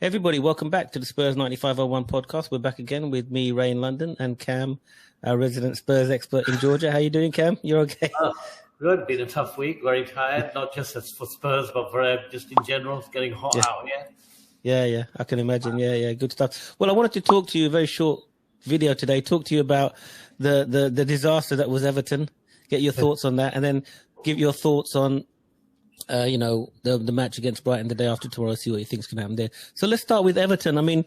Everybody, welcome back to the Spurs9501 podcast. We're back again with me, Ray in London, and Cam, our resident Spurs expert in Georgia. How you doing, Cam? You're okay? Oh, good. Been a tough week. Very tired. Not just for Spurs, but for just in general. It's getting hot out here. Yeah. I can imagine. Yeah. Good stuff. Well, I wanted to talk to you, a very short video today, talk to you about the disaster that was Everton. Get your thoughts on that, and then give your thoughts on the match against Brighton the day after tomorrow, see what you think's going to happen there. So let's start with Everton. I mean,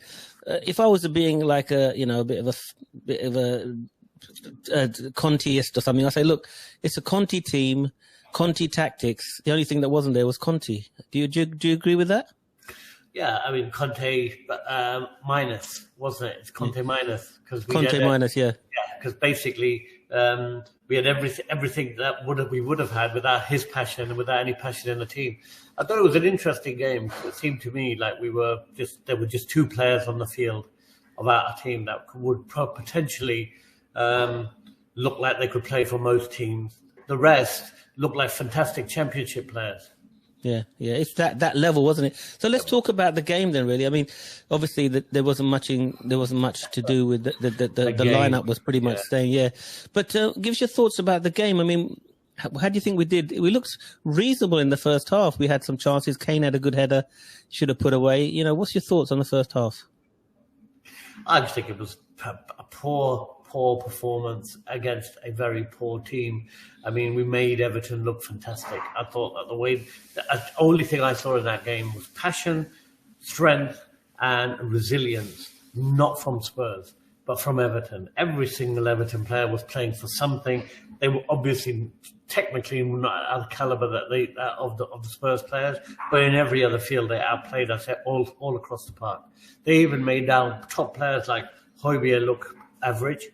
if I was being like a bit of a Conteist or something, I say, look, it's a Conte team, Conte tactics. The only thing that wasn't there was Conte. Do you agree with that? Yeah, I mean, Conte minus, wasn't it? It's Conte minus. Conte minus, yeah. Yeah, because basically we had everything that we would have had without his passion and without any passion in the team. I thought it was an interesting game. It seemed to me like there were just two players on the field of our team that would potentially look like they could play for most teams. The rest looked like fantastic championship players. Yeah, it's that level, wasn't it? So let's talk about the game then. Really, I mean, obviously there wasn't much to do with the lineup was pretty much staying. Yeah, but give us your thoughts about the game. I mean, how do you think we did? We looked reasonable in the first half. We had some chances. Kane had a good header, should have put away. What's your thoughts on the first half? I just think it was a poor performance against a very poor team. I mean, we made Everton look fantastic. I thought that the only thing I saw in that game was passion, strength, and resilience, not from Spurs, but from Everton. Every single Everton player was playing for something. They were obviously technically not at the caliber of the Spurs players, but in every other field they outplayed us all across the park. They even made our top players like Hojbjerg look average.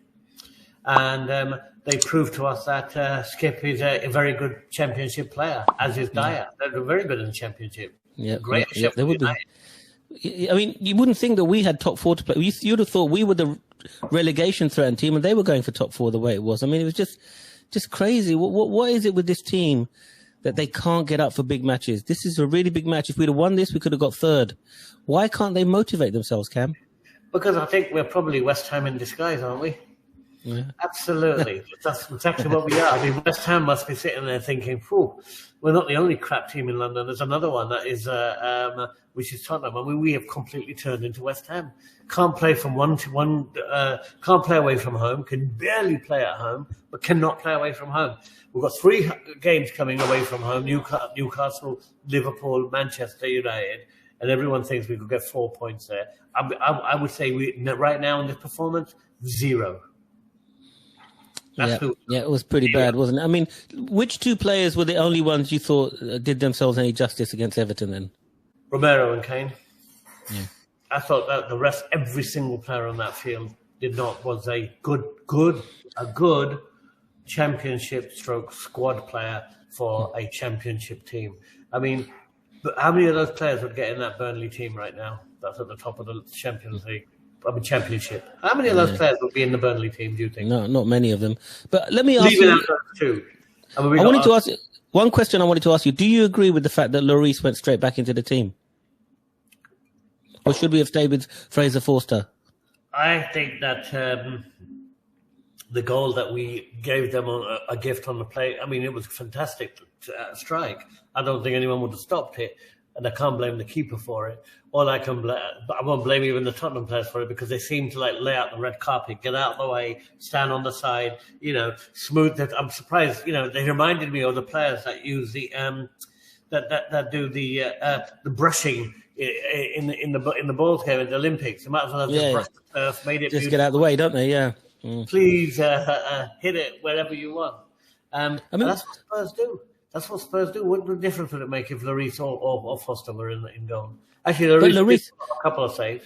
And they proved to us that Skip is a very good championship player, as is Dyer. They're very good in the championship. Yeah, they would be. I mean, you wouldn't think that we had top four to play. You'd have thought we were the relegation threatened team, and they were going for top four the way it was. I mean, it was just crazy. What is it with this team that they can't get up for big matches? This is a really big match. If we'd have won this, we could have got third. Why can't they motivate themselves, Cam? Because I think we're probably West Ham in disguise, aren't we? Yeah. Absolutely. That's exactly what we are. I mean, West Ham must be sitting there thinking, we're not the only crap team in London. There's another one that is, which is Tottenham. I mean, we have completely turned into West Ham. Can't play from can't play away from home, can barely play at home, but cannot play away from home. We've got 3 games coming away from home, Newcastle, Liverpool, Manchester United, and everyone thinks we could get 4 points there. I would say right now in this performance, 0. Yeah, it was pretty bad, wasn't it? I mean, which two players were the only ones you thought did themselves any justice against Everton then? Romero and Kane. Yeah. I thought that the rest, every single player on that field was a good championship stroke squad player for a championship team. I mean, how many of those players would get in that Burnley team right now? That's at the top of the Champions League. Championship. How many of those players would be in the Burnley team, do you think? No, not many of them. But let me ask you... Two. I wanted to ask you... One question I wanted to ask you. Do you agree with the fact that Lloris went straight back into the team? Or should we have stayed with Fraser Forster? I think that the goal that we gave them a gift on the play, I mean, it was a fantastic strike. I don't think anyone would have stopped it. And I can't blame the keeper for it. I won't blame even the Tottenham players for it because they seem to lay out the red carpet, get out of the way, stand on the side, smooth it. I'm surprised, they reminded me of the players that use the that do the brushing in the ball game in the Olympics. They might as well have just brushed the turf, made it just beautiful. Get out of the way, don't they? Yeah. Please hit it wherever you want. That's what Spurs do. That's what Spurs do. What difference would it make if Lloris or Foster were in goal? Actually, Lloris did a couple of saves.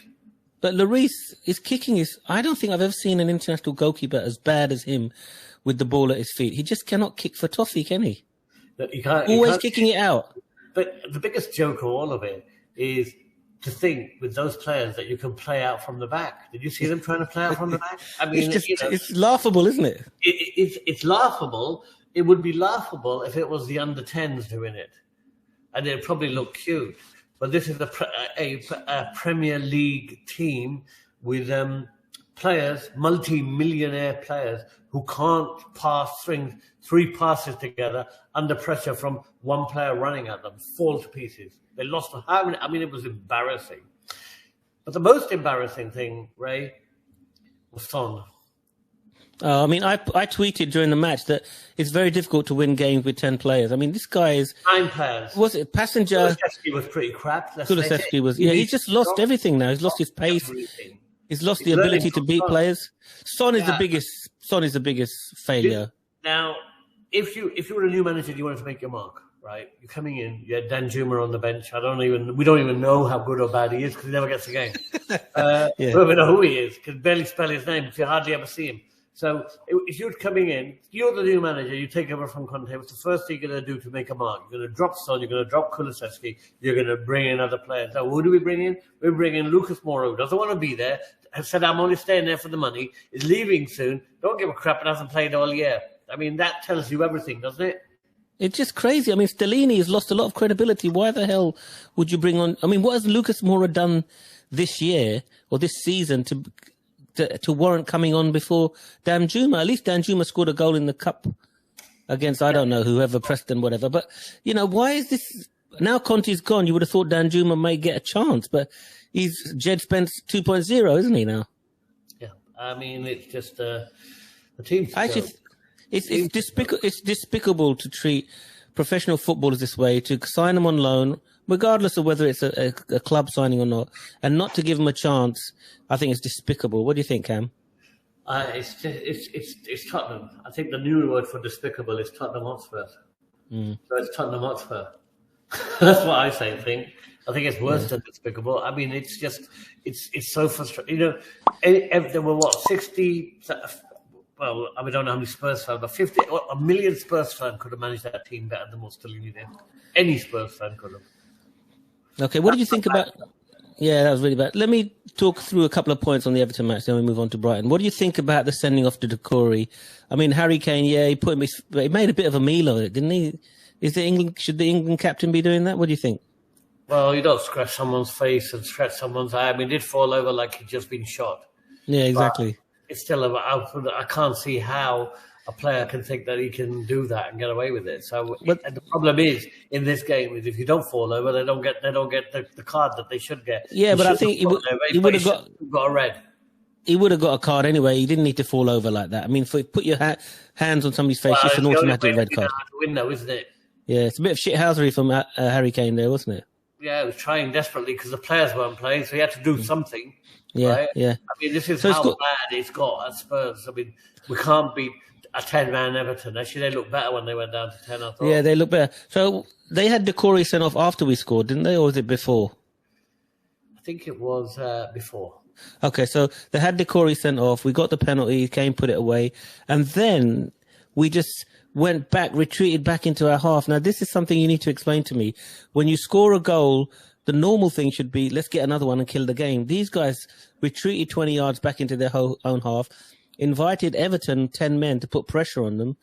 But Lloris is kicking I don't think I've ever seen an international goalkeeper as bad as him with the ball at his feet. He just cannot kick for toffee, can he? Always kicking it out. But the biggest joke of all of it is to think with those players that you can play out from the back. Did you see them trying to play out from the back? I mean, it's laughable, isn't it? It's laughable. It would be laughable if it was the under-10s doing it. And it'd probably look cute. but this is a Premier League team with players, multi-millionaire players, who can't string three passes together under pressure from one player running at them, fall to pieces. They lost how many? I mean, it was embarrassing. But the most embarrassing thing, Ray, was Son. I mean, I tweeted during the match that it's very difficult to win games with 10 players. I mean, this guy is 9 players. Was it Passenger? Kulusevski was pretty crap. Kulusevski was. Yeah, he's just lost everything now. He's lost his pace. Everything. He's lost the ability to beat players. Son is the biggest. Son is the biggest failure. Now, if you were a new manager, and you wanted to make your mark, right? You're coming in. You had Dan Juma on the bench. We don't even know how good or bad he is because he never gets a game. We don't even know who he is. Can barely spell his name because you hardly ever see him. So if you're coming in, you're the new manager, you take over from Conte, what's the first thing you're going to do to make a mark? You're going to drop Son, you're going to drop Kulusevski, you're going to bring in other players. Now, who do we bring in? We bring in Lucas Moura, who doesn't want to be there, has said, I'm only staying there for the money, is leaving soon, don't give a crap, and hasn't played all year. I mean, that tells you everything, doesn't it? It's just crazy. I mean, Stellini has lost a lot of credibility. Why the hell would you bring on... I mean, what has Lucas Moura done this year or this season to warrant coming on before Dan Juma? At least Dan Juma scored a goal in the cup against, I don't know, whoever, Preston, whatever. But, you know, why is this... Now Conte's gone, you would have thought Dan Juma may get a chance, but he's Jed Spence 2.0, isn't he now? Yeah, I mean, it's just the team's... Actually, it's despicable to treat professional footballers this way, to sign them on loan, regardless of whether it's a club signing or not, and not to give them a chance. I think it's despicable. What do you think, Cam? It's Tottenham. I think the new word for despicable is Tottenham Hotspur. So it's Tottenham Hotspur. That's what I say. I think it's worse than despicable. I mean, it's so frustrating. You know, there were 60. Well, I don't know how many Spurs fans, but 1 million Spurs fans could have managed that team better than what Stellini did. Any Spurs fan could have. Okay, what did you think about... Yeah, that was really bad. Let me talk through a couple of points on the Everton match, then we move on to Brighton. What do you think about the sending off to Decore? I mean, Harry Kane, he made a bit of a meal of it, didn't he? Should the England captain be doing that? What do you think? Well, you don't scratch someone's face and stretch someone's eye. I mean, he did fall over like he'd just been shot. Yeah, exactly. But it's still I can't see how a player can think that he can do that and get away with it. So the problem is in this game is if you don't fall over, they don't get the card that they should get. Yeah, but I think he would have got a red. He would have got a card anyway. He didn't need to fall over like that. I mean, put your hands on somebody's face, it's an automatic red card. Win though, isn't it? Yeah, it's a bit of shithousery from Harry Kane there, wasn't it? Yeah, he was trying desperately because the players weren't playing, so he had to do something. Yeah, right? yeah. I mean, this is how bad it's got at Spurs. I mean, we can't beat a 10-man Everton. Actually, they looked better when they went down to 10, I thought. Yeah, they look better. So they had Decore sent off after we scored, didn't they, or was it before? I think it was before. Okay, so they had Decore sent off. We got the penalty. Kane put it away. And then we just went back, retreated back into our half. Now, this is something you need to explain to me. When you score a goal, the normal thing should be, let's get another one and kill the game. These guys retreated 20 yards back into their own half, invited Everton 10 men to put pressure on them.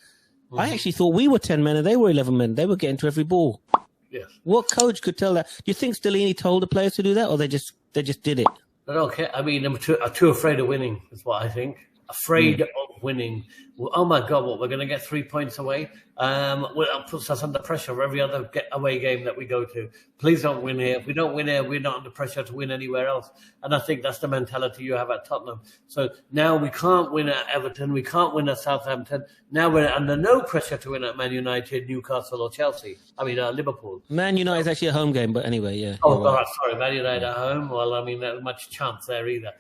Mm-hmm. I actually thought we were 10 men and they were 11 men. They were getting to every ball. Yes. What coach could tell that? Do you think Stellini told the players to do that, or they just did it? I don't care. I mean, I'm too afraid of winning, is what I think. Afraid of winning. Well, oh my God, we're going to get 3 points away? It puts us under pressure for every other away game that we go to. Please don't win here. If we don't win here, we're not under pressure to win anywhere else. And I think that's the mentality you have at Tottenham. So now we can't win at Everton. We can't win at Southampton. Now we're under no pressure to win at Man United, Newcastle or Chelsea. I mean, Liverpool. Man United is actually a home game, but anyway, yeah. Oh, right. Sorry, Man United at home. Well, I mean, there's much chance there either.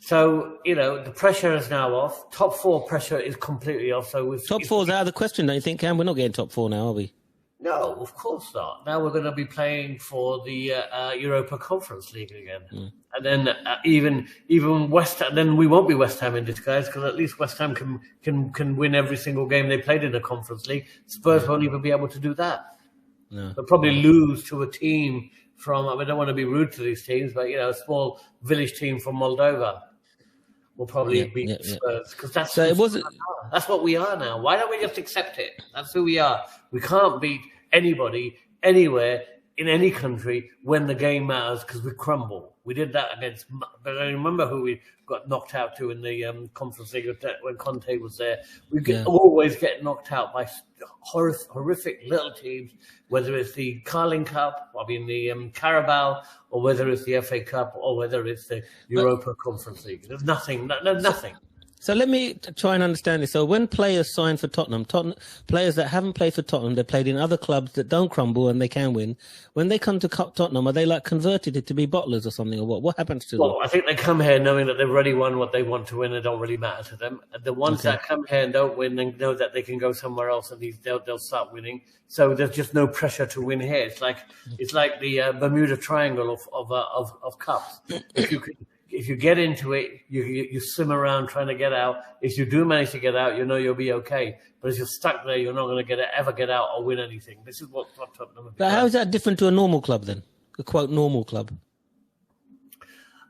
So, you know, the pressure is now off. Top 4 pressure is completely off. So top 4's out of the question, don't you think, Cam? We're not getting top 4 now, are we? No, of course not. Now we're going to be playing for the Europa Conference League again. And then even West Ham, then we won't be West Ham in disguise because at least West Ham can win every single game they played in the Conference League. Spurs won't even be able to do that. No. They'll probably lose to a team from, I don't want to be rude to these teams, but, you know, a small village team from Moldova. Will probably beat Spurs because that's what we are now. Why don't we just accept it? That's who we are. We can't beat anybody anywhere in any country when the game matters because we crumble. We did that against, but I remember who we got knocked out to in the Conference League when Conte was there. We always get knocked out by horrific little teams, whether it's the Carling Cup, the Carabao, or whether it's the FA Cup, or whether it's the Europa Conference League. There's nothing. Nothing. So let me try and understand this. So when players sign for Tottenham, players that haven't played for Tottenham, they played in other clubs that don't crumble and they can win. When they come to Tottenham, are they like converted to be bottlers or something, or what? What happens to them? Well, I think they come here knowing that they've already won what they want to win. It don't really matter to them. The ones that come here and don't win, they know that they can go somewhere else and they'll start winning. So there's just no pressure to win here. It's like the Bermuda Triangle of cups. If you get into it, you swim around trying to get out. If you do manage to get out, you know you'll be okay. But if you're stuck there, you're not going to ever get out or win anything. This is what Tottenham. But how is that different to a normal club then? A quote normal club.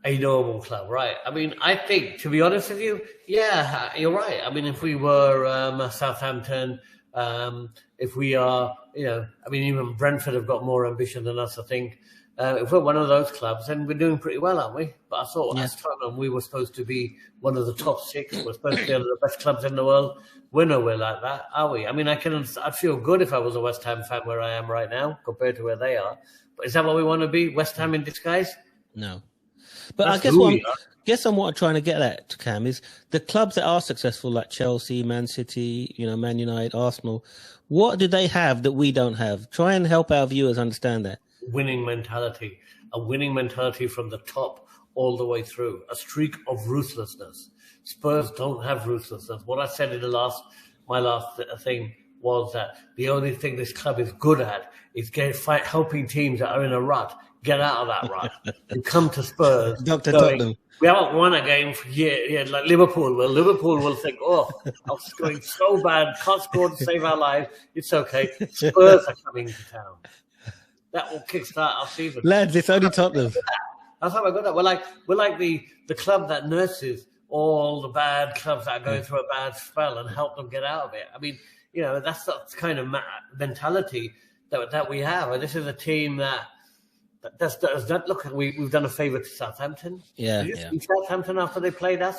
A normal club, right? I mean, I think, to be honest with you, yeah, you're right. I mean, if we were Southampton, if we are, even Brentford have got more ambition than us, I think. If we're one of those clubs, then we're doing pretty well, aren't we? But I thought as Tottenham, we were supposed to be one of the top 6. We're supposed to be one of the best clubs in the world. We're nowhere like that, are we? I mean, I'd feel good if I was a West Ham fan where I am right now compared to where they are. But is that what we want to be? West Ham in disguise? No. But I guess what I'm trying to get at, Cam, is the clubs that are successful, like Chelsea, Man City, Man United, Arsenal, what do they have that we don't have? Try and help our viewers understand that. Winning mentality, a winning mentality from the top all the way through, a streak of ruthlessness. Spurs don't have ruthlessness. What I said in my last thing was that the only thing this club is good at is helping teams that are in a rut get out of that rut and come to Spurs. Dr. Tottenham. We haven't won a game for years, like Liverpool will. Liverpool will think, I was going so bad, can't score to save our lives. It's okay. Spurs are coming to town. That will kickstart our season. Lads, it's only Tottenham. That's how I got that. We're like the club that nurses all the bad clubs that are going through a bad spell and help them get out of it. I mean, that's the kind of mentality that we have. And this is a team that does that. Look, we've done a favour to Southampton. Yeah. Did you see Southampton after they played us?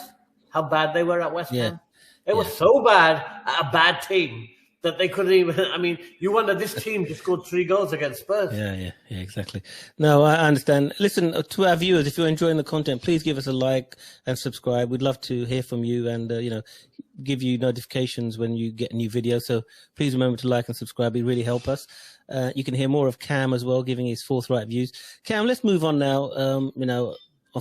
How bad they were at West Ham? They were so bad at a bad team that they couldn't even. I mean, you wonder this team just scored 3 goals against Spurs. Yeah, exactly. No, I understand. Listen, to our viewers, if you're enjoying the content, please give us a like and subscribe. We'd love to hear from you and, give you notifications when you get a new video. So please remember to like and subscribe. It really help us. You can hear more of Cam as well, giving his forthright views. Cam, let's move on now.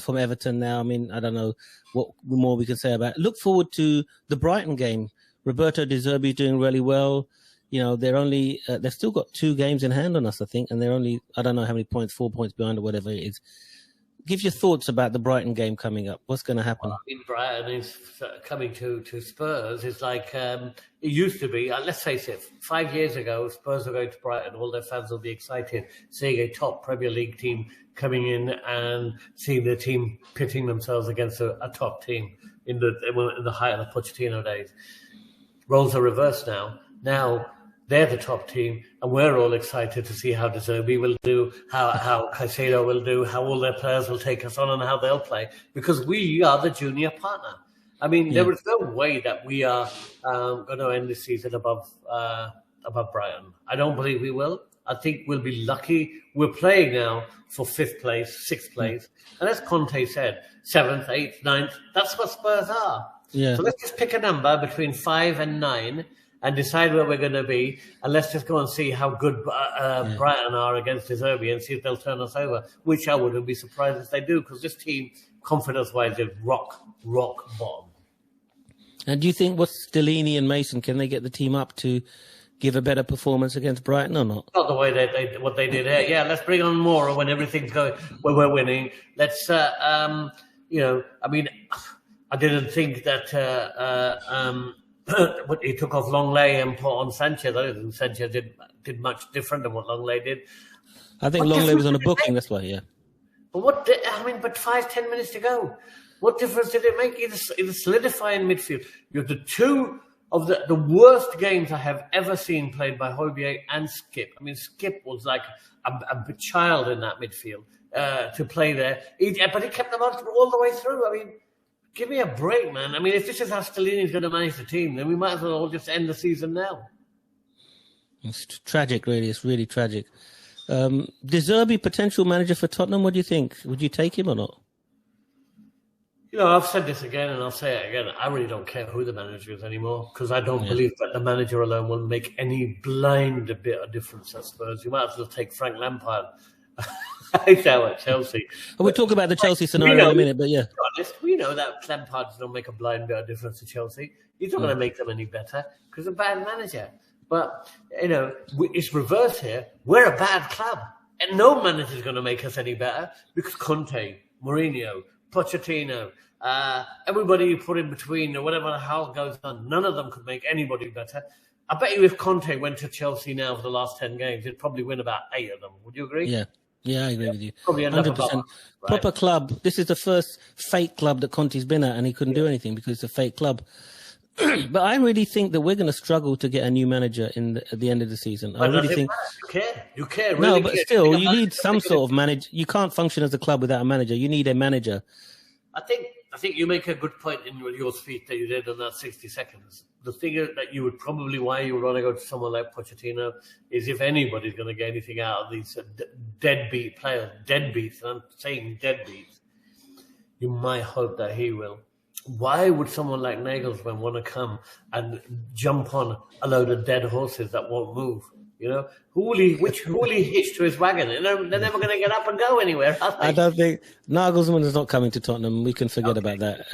From Everton now. I mean, I don't know what more we can say about it. Look forward to the Brighton game. Roberto De Zerbi is doing really well. They've still got 2 games in hand on us, I think, and they're only, I don't know how many points, 4 points behind or whatever it is. Give your thoughts about the Brighton game coming up. What's going to happen? Brighton is coming to Spurs. It's like it used to be. Let's face it, 5 years ago, Spurs are going to Brighton. All their fans will be excited seeing a top Premier League team coming in and seeing their team pitting themselves against a top team in the height of the Pochettino days. Roles are reversed now. Now they're the top team, and we're all excited to see how De Zerbi will do, how Caicedo will do, how all their players will take us on, and how they'll play, because we are the junior partner. I mean, there is no way that we are going to end this season above Brighton. I don't believe we will. I think we'll be lucky. We're playing now for 5th place, 6th place, and as Conte said, 7th, 8th, 9th. That's what Spurs are. Yeah. So let's just pick a number between 5 and 9 and decide where we're going to be. And let's just go and see how good Brighton are against De Zerbi and see if they'll turn us over, which I wouldn't be surprised if they do, because this team, confidence-wise, is rock bottom. And do you think what's Stellini and Mason, can they get the team up to give a better performance against Brighton or not? Not the way what they did here. Yeah, let's bring on more when everything's going, when we're winning. Let's, I mean, I didn't think that he took off Longley and put on Sanchez. I didn't think Sanchez did much different than what Longley did. I think Longley was on a booking, that's why, yeah. But but 5-10 minutes to go. What difference did it make? Either solidify in midfield. You have the 2 of the worst games I have ever seen played by Højbjerg and Skip. I mean, Skip was like a child in that midfield to play there. But he kept them all the way through. I mean, give me a break, man. I mean, if this is how Stellini's going to manage the team, then we might as well all just end the season now. It's tragic, really. It's really tragic. De Zerbi, potential manager for Tottenham. What do you think? Would you take him or not? You know, I've said this again and I'll say it again. I really don't care who the manager is anymore because I don't believe that the manager alone will make any blind bit of difference at Spurs. You might as well take Frank Lampard. I know at Chelsea. We'll talk about the Chelsea scenario in a minute, but yeah. Honest, we know that Lampard doesn't make a blind bit of difference to Chelsea. He's not going to make them any better because he's a bad manager. But, you know, it's reverse here. We're a bad club. And no manager is going to make us any better because Conte, Mourinho, Pochettino, everybody you put in between or whatever the hell goes on, none of them could make anybody better. I bet you if Conte went to Chelsea now for the last 10 games, he'd probably win about 8 of them. Would you agree? Yeah. Yeah, I agree with you. Probably 100%. Right? Proper club. This is the first fake club that Conte's been at, and he couldn't do anything because it's a fake club. But I really think that we're going to struggle to get a new manager at the end of the season. I really think you care. Really no, but still, you need some sort of manager. You can't function as a club without a manager. You need a manager. I think you make a good point in your speech that you did in that 60 seconds. The thing that you would probably why you would want to go to someone like Pochettino is if anybody's going to get anything out of these deadbeat players, deadbeats, and I'm saying deadbeats, you might hope that he will. Why would someone like Nagelsmann want to come and jump on a load of dead horses that won't move? You know, who will he hitch to his wagon? They're never going to get up and go anywhere. I don't think Nagelsmann is not coming to Tottenham. We can forget about that.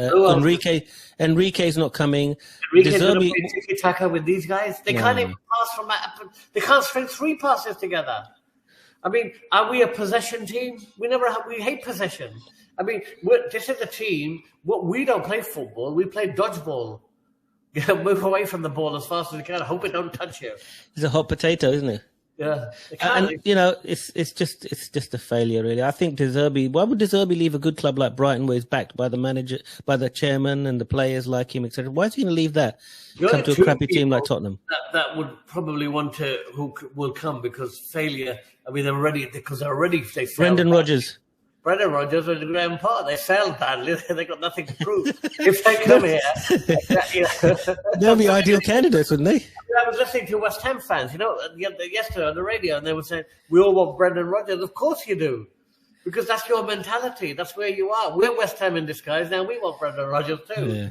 Enrique's not coming. Enrique's going to play tiki-taka with these guys. They can't even pass from. They can't string 3 passes together. I mean, are we a possession team? We hate possession. I mean, this is a team. We don't play football. We play dodgeball. Move away from the ball as fast as you can. I hope it don't touch you. He's a hot potato, isn't he? Yeah. And you know, it's just a failure, really. I think De Zerbi. Why would De Zerbi leave a good club like Brighton, where he's backed by the manager, by the chairman, and the players like him, etc.? Why is he going to leave that? Come to a crappy team like Tottenham. That would probably want to who will come because failure. I mean, they're already. Brendan Rodgers. Brendan Rodgers and Graham Potter, they failed badly. They got nothing to prove. If they come here, they'll be ideal candidates, wouldn't they? I was listening to West Ham fans, yesterday on the radio, and they were saying, we all want Brendan Rodgers. Of course you do. Because that's your mentality. That's where you are. We're West Ham in disguise. Now we want Brendan Rodgers too. Yeah.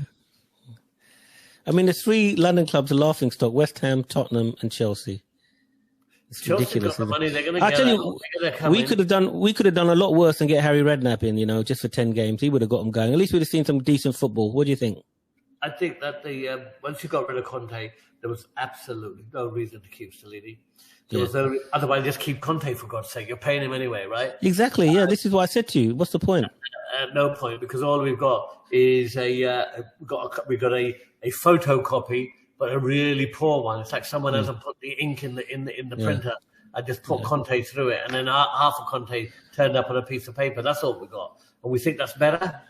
I mean, the 3 London clubs are laughing stock: West Ham, Tottenham, and Chelsea. It's Chelsea's ridiculous. Got the money. They're going to get. I tell you, we could have done a lot worse than get Harry Redknapp in. You know, just for 10 games, he would have got them going. At least we'd have seen some decent football. What do you think? I think that once you got rid of Conte, there was absolutely no reason to keep Stellini. Otherwise, just keep Conte for God's sake. You're paying him anyway, right? Exactly. Yeah, this is what I said to you. What's the point? No point, because all we've got is we got a photocopy, but a really poor one. It's like someone hasn't put the ink in the printer. I just put Conte through it, and then half of Conte turned up on a piece of paper. That's all we got, and we think that's better.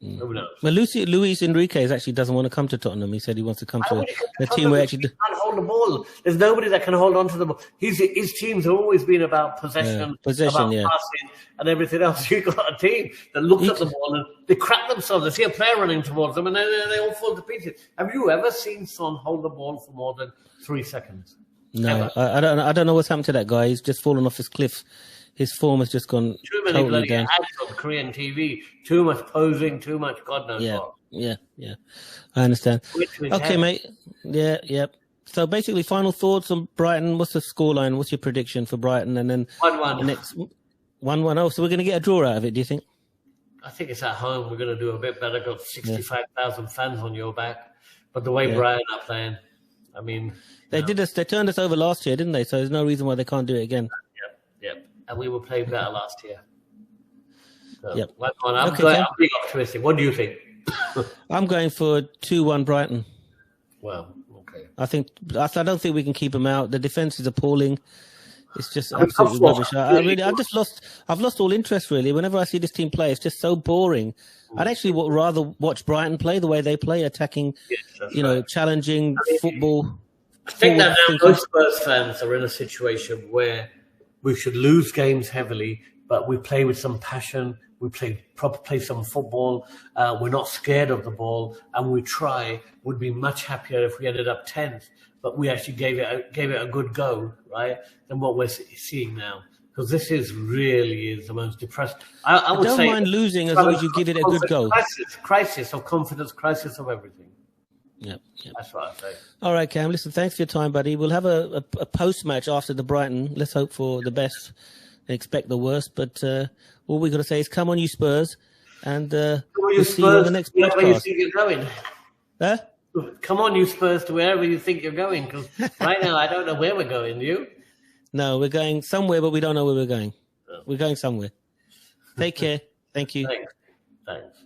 Who knows? Well, Luis Enrique actually doesn't want to come to Tottenham. He said he wants to come to a team where actually can't hold the ball. There's nobody that can hold on to the ball. His teams have always been about possession, about passing, and everything else. You've got a team that looks at the ball and they crap themselves. They see a player running towards them, and they all fall to pieces. Have you ever seen Son hold the ball for more than 3 seconds? No, I don't know what's happened to that guy. He's just fallen off his cliff. His form has just gone too many totally bloody down. ads on Korean TV. Too much posing. Too much God knows what. Yeah. I understand. Okay, mate. Yeah. So basically, final thoughts on Brighton. What's the scoreline? What's your prediction for Brighton? And then 1-1. The next 1-1. Oh, so we're going to get a draw out of it. Do you think? I think it's at home. We're going to do a bit better. Got 65,000 fans on your back. But the way Brighton are playing, I mean, they turned us over last year, didn't they? So there's no reason why they can't do it again. Yep. And we were playing better last year. So, yep. I'm being optimistic. What do you think? I'm going for 2-1 Brighton. Well, okay. I don't think we can keep them out. The defense is appalling. It's just absolutely rubbish. I've lost all interest really. Whenever I see this team play, it's just so boring. I'd actually rather watch Brighton play the way they play, attacking, challenging football. I think that now most Spurs fans are in a situation where we should lose games heavily, but we play with some passion. We play some football. We're not scared of the ball, and we try. Would be much happier if we ended up 10th, but we actually gave it a good go, right? Than what we're seeing now, because this really is the most depressed. I would don't say mind losing as long as you give it a good go. Crisis of confidence, crisis of everything. Yep. That's what I say. All right, Cam. Listen, thanks for your time, buddy. We'll have a post match after the Brighton. Let's hope for the best and expect the worst. But all we got to say is, come on, you Spurs, and we'll see you on the next podcast. Where you think you're going? Huh? Come on, you Spurs, to wherever you think you're going. Because right now, I don't know where we're going. You? No, we're going somewhere, but we don't know where we're going. We're going somewhere. Take care. Thank you. Thanks.